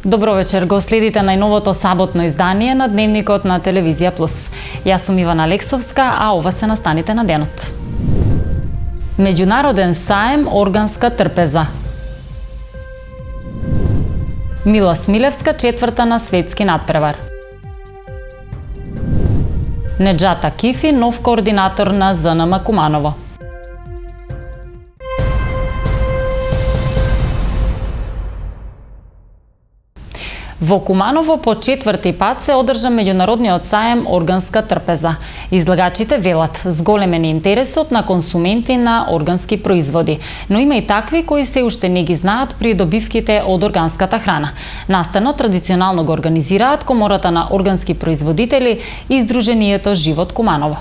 Добро вечер, го следите најновото саботно издание на Дневникот на Телевизија Плюс. Јас сум Ивана Алексовска, а ова се настаните на денот. Меѓународен саем органска трпеза. Мила Смилевска четврта на светски натпревар. Неджата Кифи, нов координатор на ЗНМ Куманово. Во Куманово по четврти пат се одржа меѓународниот саем органска трпеза. Излагачите велат, зголемен е интересот на консументи на органски производи, но има и такви кои се уште не ги знаат придобивките од органската храна. Настанот традиционално го организираат Комората на органски производители и Сдруженијето Живот Куманово.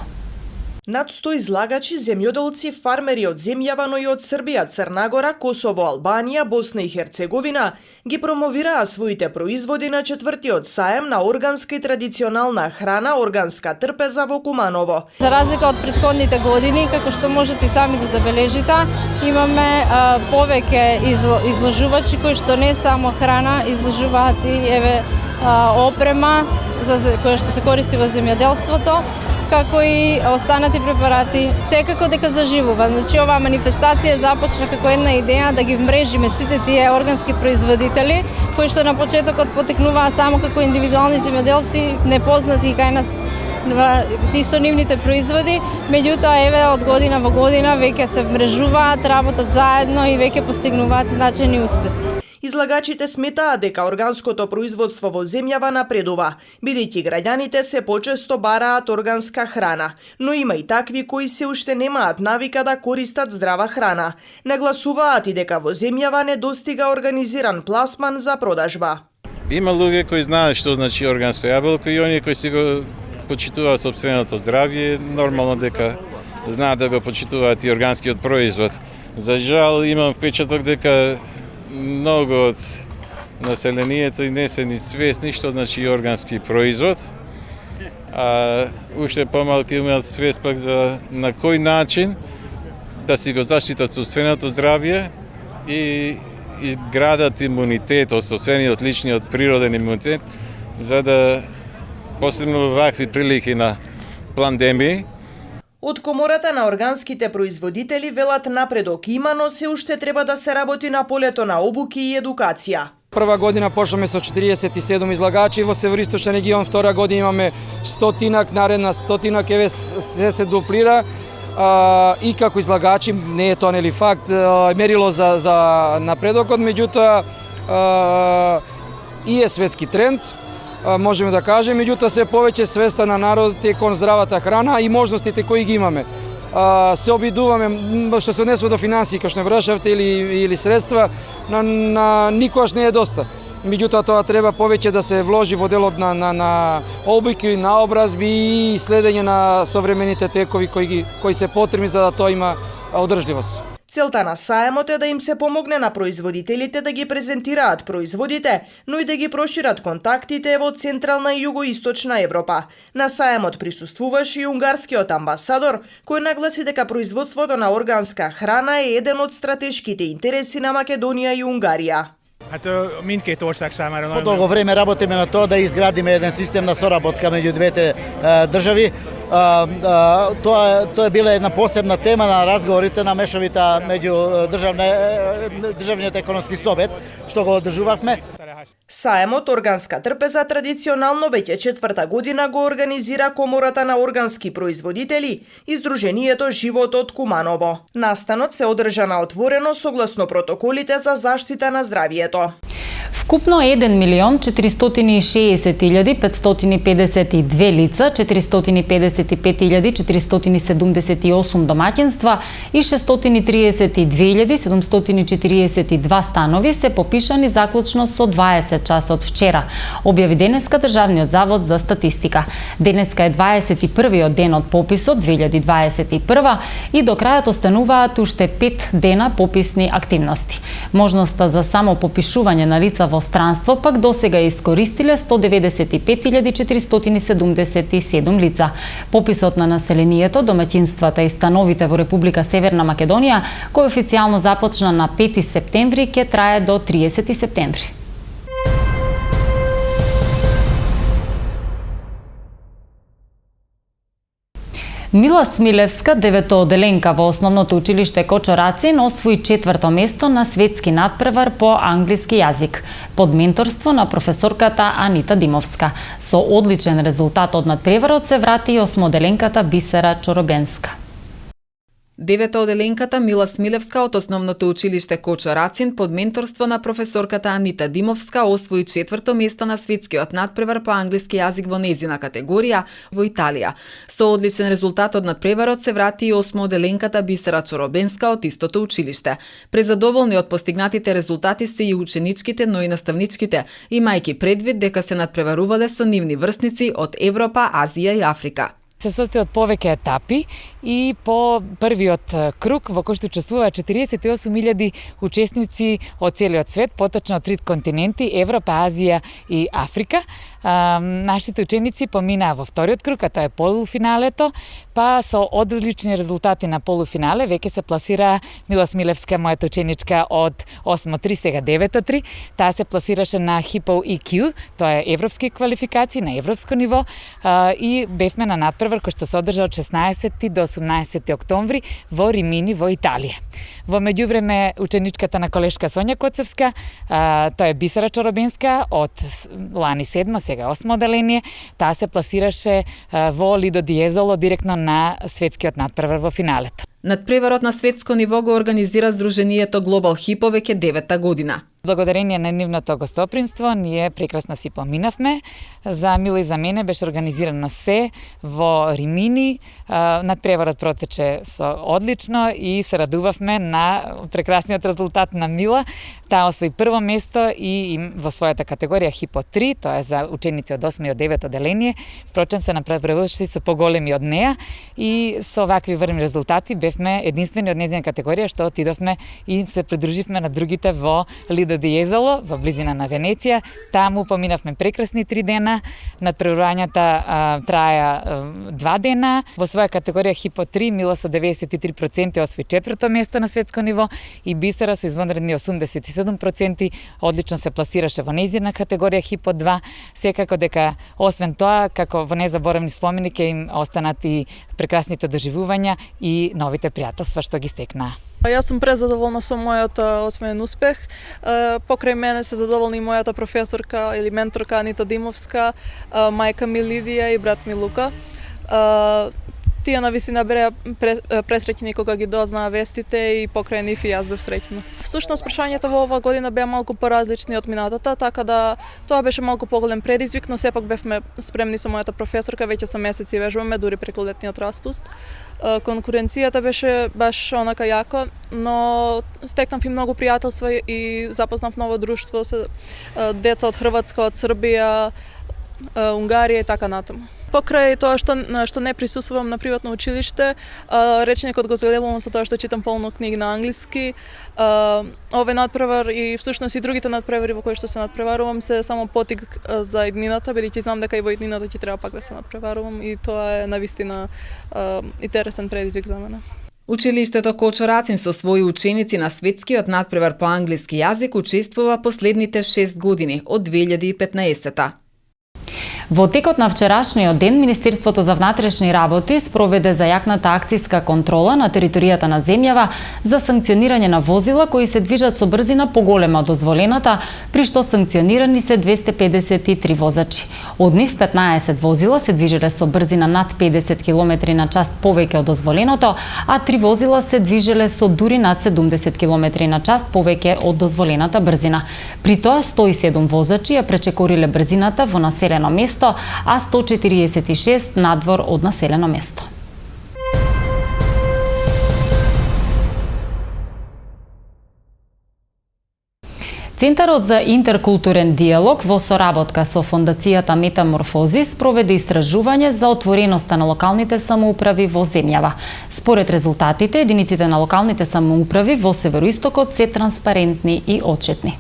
Над 100 излагачи, земјоделци, фармери од земјава, но и од Србија, Црна Гора, Косово, Албанија, Босна и Херцеговина ги промовираа своите производи на четвртиот саем на органска и традиционална храна органска трпеза во Куманово. За разлика од претходните години, како што можете и сами да забележите, имаме повеќе изложувачи кои што не само храна, изложуваат и опрема која што се користи во земјоделството, како и останати препарати, секако дека заживува. Значи, оваа манифестација започна како една идеја да ги вмрежиме сите тие органски производители, кои што на почетокот потекнуваа само како индивидуални земјоделци, непознати кај нас исто нивните производи, меѓутоа од година во година веќе се вмрежуваат, работат заедно и веќе постигнуваат значајни успеси. Излагачите сметаат дека органското производство во земјава напредува, бидејќи граѓаните се почесто бараат органска храна, но има и такви кои се уште немаат навика да користат здрава храна. Нагласуваат и дека во земјава не достига организиран пласман за продажба. Има луѓе кои знаат што значи органско јаболко и оние кои си го почитуваат сопственото здравје, нормално дека знаат да го почитуваат и органскиот производ. За жал имам впечаток дека многу од населението и не се ни свесни што значи органски производ, а уште помалку имаат свест пак за на кој начин да си го заштитат собственото здравје и градат имунитет, освен личниот природен имунитет, за да посебно вакви прилики на пандемии. Од Комората на органските производители велат напредок има, но се уште треба да се работи на полето на обуки и едукација. Прва година почнаме со 47 излагачи во Североисточен регион, втора година имаме 100, наредна 100, се дуплира и како излагачи, не е тоа нели факт, мерило за напредокот, меѓутоа и е светски тренд, можеме да кажеме, меѓутоа се повеќе свеста на народот е кон здравата храна и можностите кои ги имаме. Се обидуваме, што се однесува до финансии, како што не прашавте, или средства, никогаш не е доста. Меѓутоа тоа треба повеќе да се вложи во делот на обуки, наобразби и следење на современите текови кои се потребни за да тоа има одржливост. Целта на саемот е да им се помогне на производителите да ги презентираат производите, но и да ги прошират контактите во Централна и Југоисточна Европа. На саемот присуствуваше и унгарскиот амбасадор, кој нагласи дека производството на органска храна е еден од стратешките интереси на Македонија и Унгарија. По долго време работиме на тоа да изградиме еден систем на соработка меѓу двете држави. Тоа е била една посебна тема на разговорите на мешавите меѓу Државниот економски совет, што го одржувавме. Саемот органска трпеза традиционално веќе четврта година го организира Комората на органски производители и Сдруженијето Живот од Куманово. Настанот се одржа на отворено согласно протоколите за заштита на здравјето. Вкупно 1.060.552 лица, 455.478 домаќинства и 632.742 станови се попишани заклучно со 20 часот вчера, објави денеска Државниот завод за статистика. Денеска е 21-иот ден од пописот 2021 и до крајот остануваат уште 5 дена пописни активности. Можноста за само попишување на лица во странство пак досега искористиле 195.477 лица. Пописот на населението, домаќинствата и становите во Република Северна Македонија, кој официјално започна на 5 септември, ќе трае до 30 септември. Мила Смилевска, деветооделенка во основното училиште Кочо Рацин, освои 4-то место на светски надпревар по англиски јазик, под менторство на професорката Анита Димовска. Со одличен резултат од надпреварот се врати и 8-оделенката Бисера Чоробенска. Деветооделенката Мила Смилевска од основното училиште Кочо Рацин под менторство на професорката Анита Димовска освои 4-то место на светскиот надпревар по англиски јазик во нејзина категорија во Италија. Со одличен резултат од надпреварот се врати и 8-оделенката Бисера Чоробенска од истото училиште. Презадоволни од постигнатите резултати се и ученичките, но и наставничките, имајќи предвид дека се надпреварувале со нивни врсници од Европа, Азија и Африка. Се состои од повеќе етапи и по првиот круг во кој што учествува 48.000 учесници од целиот свет, поточно од 3 континенти, Европа, Азија и Африка. Нашите ученици поминаа во вториот круг, а тоа е полуфиналето, па со одлични резултати на полуфинале веќе се пласира Мила Смилевска, мојата ученичка од 8-3, сега 9-3. Таа се пласираше на Hipo EQ, тоа е европски квалификации на европско ниво, и бевме на надпревар кој што се одржа од 16 до 18 октомври во Римини во Италија. Во меѓувреме ученичката на колешка Сонја Коцевска, тоа е Бисера Чоробенска од лани 7, сега 8 оделение, таа се пласираше во Лидо Диезоло директно на светскиот надпревар во финалето. Надпреварот на светско ниво го организира Сдруженијето Global Hipo веќе 9-та година. Благодарение на нивното гостопримство, ние прекрасно си поминавме. За Мила и за мене беше организирано се во Римини. Надпреварот протече со одлично и се радувавме на прекрасниот резултат на Мила. Таа освои прво место и во својата категорија Hipo 3, тоа е за ученици од 8 и од 9 оделение. Впрочем се надпреварувачи со поголеми од неа и со вакви врни резултати бевме единствени од нејзина категорија што отидовме и се придруживме на другите во Лидо Диезоло, во близина на Венеција. Таму поминавме прекрасни 3 дена. Надпреварувањата траја 2 дена. Во своја категорија Hipo 3 Мила со 93% освои 4-то место на светско ниво и Бисера со извонредни 87% одлично се пласираше во нејзина категорија Hipo 2. Секако дека освен тоа, како во незаборавни спомени ќе им останат и прекрасните доживувања и новите пријателства што ги стекнаа. Јас сум презадоволна со мојот освоен успех. Покрај мене се задоволни мојата професорка или менторка Анита Димовска, мајка ми Лидија и брат ми Лука. Тие навистина беа пресреќни кога ги дознаа вестите и покрај нив и јас бев среќна. Всушност прашањата во оваа година беа малку поразлични од минатата, така да тоа беше малку поголем предизвик, но сепак бевме спремни со мојата професорка, веќе со месеци вежбаме дури преку летниот распуст. Конкуренцијата беше баш онака јака, но стекнав и многу пријателства и запознав ново друштво со деца од Хрватска, од Србија, Унгарија и така натаму. Покрај тоа што не присуствувам на приватно училиште, речникот го зголемувам со тоа што читам полно книги на англиски. Овој надпревар и всушност и другите надпревари во кои што се надпреварувам се само потик за иднината, бидејќи знам дека и во иднината ќе треба пак да се надпреварувам и тоа е навистина интересен предизвик за мене. Училиштето Кочо Рацин со своји ученици на светскиот надпревар по англиски јазик учествува последните 6 години од 2015-та. Во текот на вчерашниот ден, Министерството за внатрешни работи спроведе зајакната акциска контрола на територијата на земјава за санкционирање на возила кои се движат со брзина поголема од дозволената, при што санкционирани се 253 возачи. Од нив 15 возила се движеле со брзина над 50 км на час повеќе од дозволеното, а 3 возила се движеле со дури над 70 км на час повеќе од дозволената брзина. При тоа 107 возачи ја пречекориле брзината во населено место, а 146 надвор од населено место. Центарот за интеркултурен диалог во соработка со Фондацијата Метаморфозис проведе истражување за отвореноста на локалните самоуправи во земјава. Според резултатите, единиците на локалните самоуправи во североистокот се транспарентни и отчетни.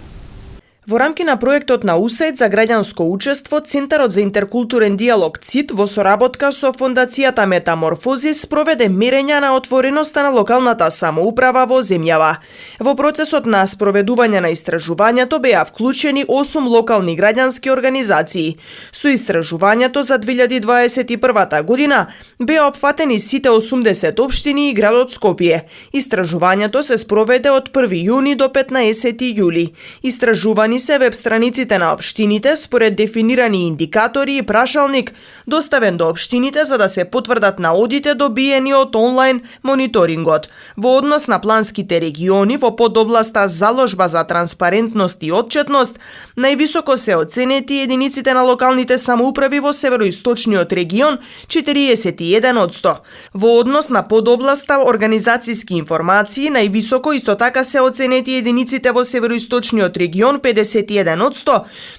Во рамки на проектот на УСАИД за граѓанско учество, Центарот за интеркултурен диалог ЦИД во соработка со Фондацијата Метаморфозис проведе мерења на отвореноста на локалната самоуправа во земјава. Во процесот на спроведување на истражувањето беа вклучени 8 локални граѓански организации. Со истражувањето за 2021 година беа опфатени сите 80 општини и градот Скопје. Истражувањето се спроведе од 1 јуни до 15 јули. Истражувани се веб страниците на општините според дефинирани индикатори и прашалник доставен до општините за да се потврдат наодите добиени од онлайн мониторингот. Во однос на планските региони во подобласта заложба за транспарентност и отчетност, највисоко се оценети единиците на локалните самоуправи во североисточниот регион 41%. Во однос на подобласта организацијски информации, највисоко исто така се оценети единиците во североисточниот регион 51%,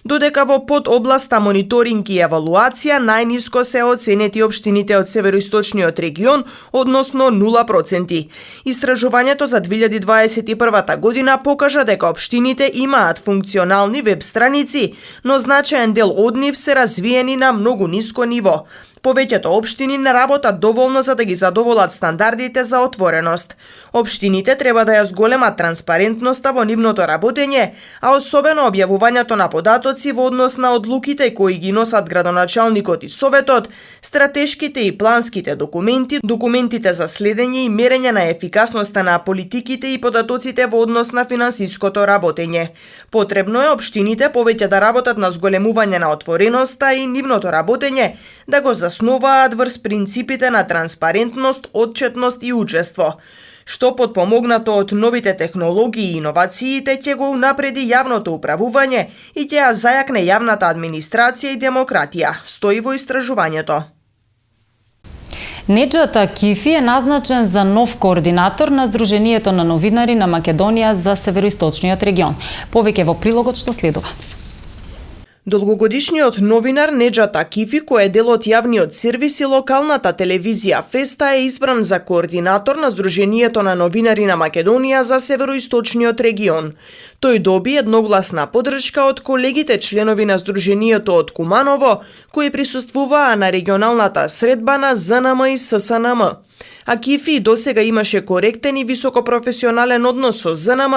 додека во подобласта мониторинг и евалуација најниско се оценети општините од североисточниот регион, односно 0%. Истражувањето за 2021 година покажа дека општините имаат функционални веб страници, но значаен дел од нив се развиени на многу ниско ниво. Повеќето општини не работат доволно за да ги задоволат стандардите за отвореност. Општините треба да ја зголемат транспарентноста во нивното работење, а особено објавувањето на податоци во однос на одлуките кои ги носат градоначалникот и советот, стратешките и планските документи, документите за следење и мерење на ефикасноста на политиките и податоците во однос на финансиското работење. Потребно е општините повеќе да работат на зголемување на отвореноста и нивното работење, да го заснуваат врз принципите на транспарентност, отчетност и учество, што подпомогнато од новите технологии и иновациите ќе го унапреди јавното управување и ќе ја зајакне јавната администрација и демократија, стои во истражувањето. Неџат Акифи е назначен за нов координатор на Сдруженијето на новинари на Македонија за североисточниот регион. Повеќе во прилогот што следува. Долгогодишниот новинар Неџат Акифи, кој е дел од јавниот сервис и локалната телевизија Феста, е избран за координатор на Сдруженијето на новинари на Македонија за североисточниот регион. Тој доби едногласна поддршка од колегите членови на Сдруженијето од Куманово, кои присуствуваа на регионалната средба на ЗНМ и ССНМ. Акифи досега имаше коректен и високопрофесионален однос со ЗНМ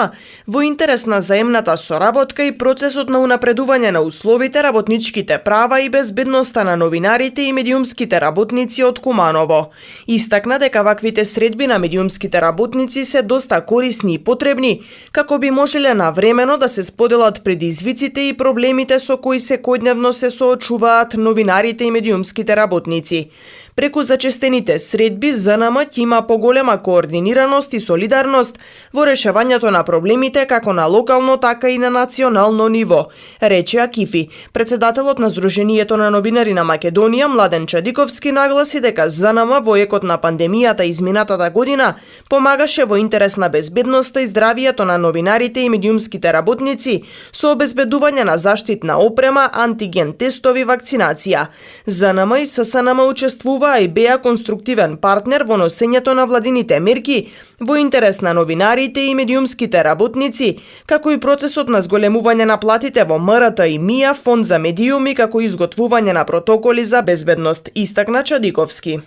во интерес на заемната соработка и процесот на унапредување на условите, работничките права и безбедноста на новинарите и медиумските работници од Куманово. Истакна дека ваквите средби на медиумските работници се доста корисни и потребни, како би можеле навремено да се споделат предизвиците и проблемите со кои секојдневно се соочуваат новинарите и медиумските работници. Преку зачестените средби, ЗНМ ќе има поголема координираност и солидарност во решавањето на проблемите како на локално, така и на национално ниво, рече Акифи. Председателот на Сдруженијето на новинари на Македонија, Младен Чадиковски, нагласи дека ЗНМ во екот на пандемијата изминатата година помагаше во интерес на безбедноста и здравието на новинарите и медиумските работници со обезбедување на заштитна опрема, антиген тестови, вакцинација. ЗНМ и ССНМ учествуваа и беа конструктивен партнер во носењето на владините мерки во интерес на новинарите и медиумските работници, како и процесот на зголемување на платите во МРТ и МИА, Фонд за медиуми, како и изготвување на протоколи за безбедност, истакна Чадиковски.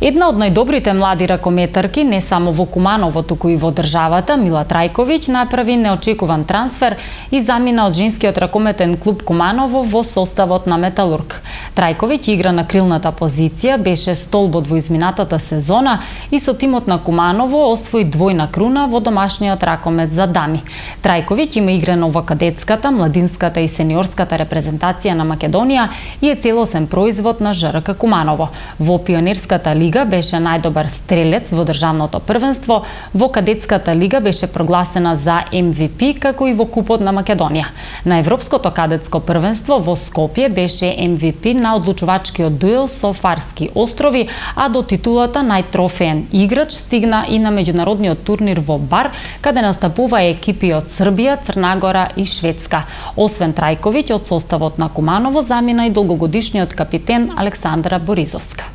Една од најдобрите млади ракометарки, не само во Куманово, туку и во државата, Мила Трајковиќ, направи неочекуван трансфер и замина од женскиот ракометен клуб Куманово во составот на Металург. Трајковиќ игра на крилната позиција, беше столбот во изминатата сезона и со тимот на Куманово освои двојна круна во домашниот ракомет за дами. Трајковиќ има играно во кадетската, младинската и сениорската репрезентација на Македонија и е целосен производ на ЖРК Куманово. Во пионерската лига беше најдобар стрелец во државното првенство, во кадетската лига беше прогласена за MVP, како и во Купот на Македонија. На Европското кадетско првенство во Скопје беше MVP на одлучувачкиот дуел со Фарски острови, а до титулата најтрофеен играч стигна и на меѓународниот турнир во Бар, каде настапува екипи од Србија, Црна Гора и Шведска. Освен Трајковиќ, од составот на Куманово замина и долгогодишниот капитен Александра Боризовска.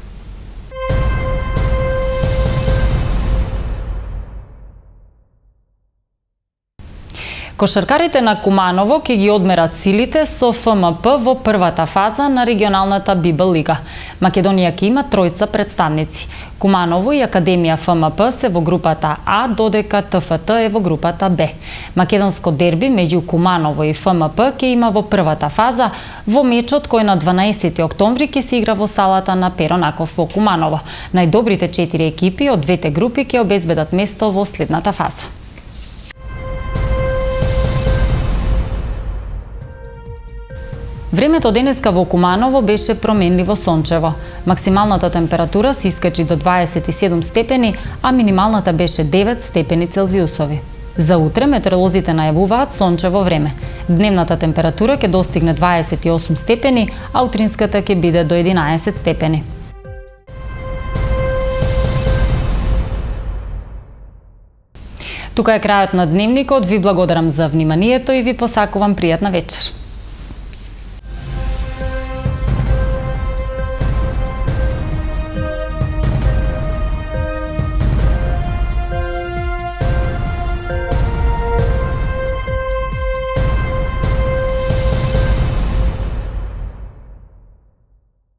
Кошаркарите на Куманово ќе ги одмерат силите со ФМП во првата фаза на регионалната БИБЛ лига. Македонија ќе има тројца представници. Куманово и Академија ФМП се во групата А, додека ТФТ е во групата Б. Македонско дерби меѓу Куманово и ФМП ќе има во првата фаза во мечот кој на 12 октомври ќе се игра во салата на Перо Наков во Куманово. Најдобрите 4 екипи од двете групи ќе обезбедат место во следната фаза. Времето денеска во Куманово беше променливо сончево. Максималната температура се искачи до 27 степени, а минималната беше 9 степени Целзиусови. За утре метеоролозите најавуваат сончево време. Дневната температура ќе достигне 28 степени, а утринската ќе биде до 11 степени. Тука е крајот на дневникот. Ви благодарам за вниманието и ви посакувам пријатна вечер.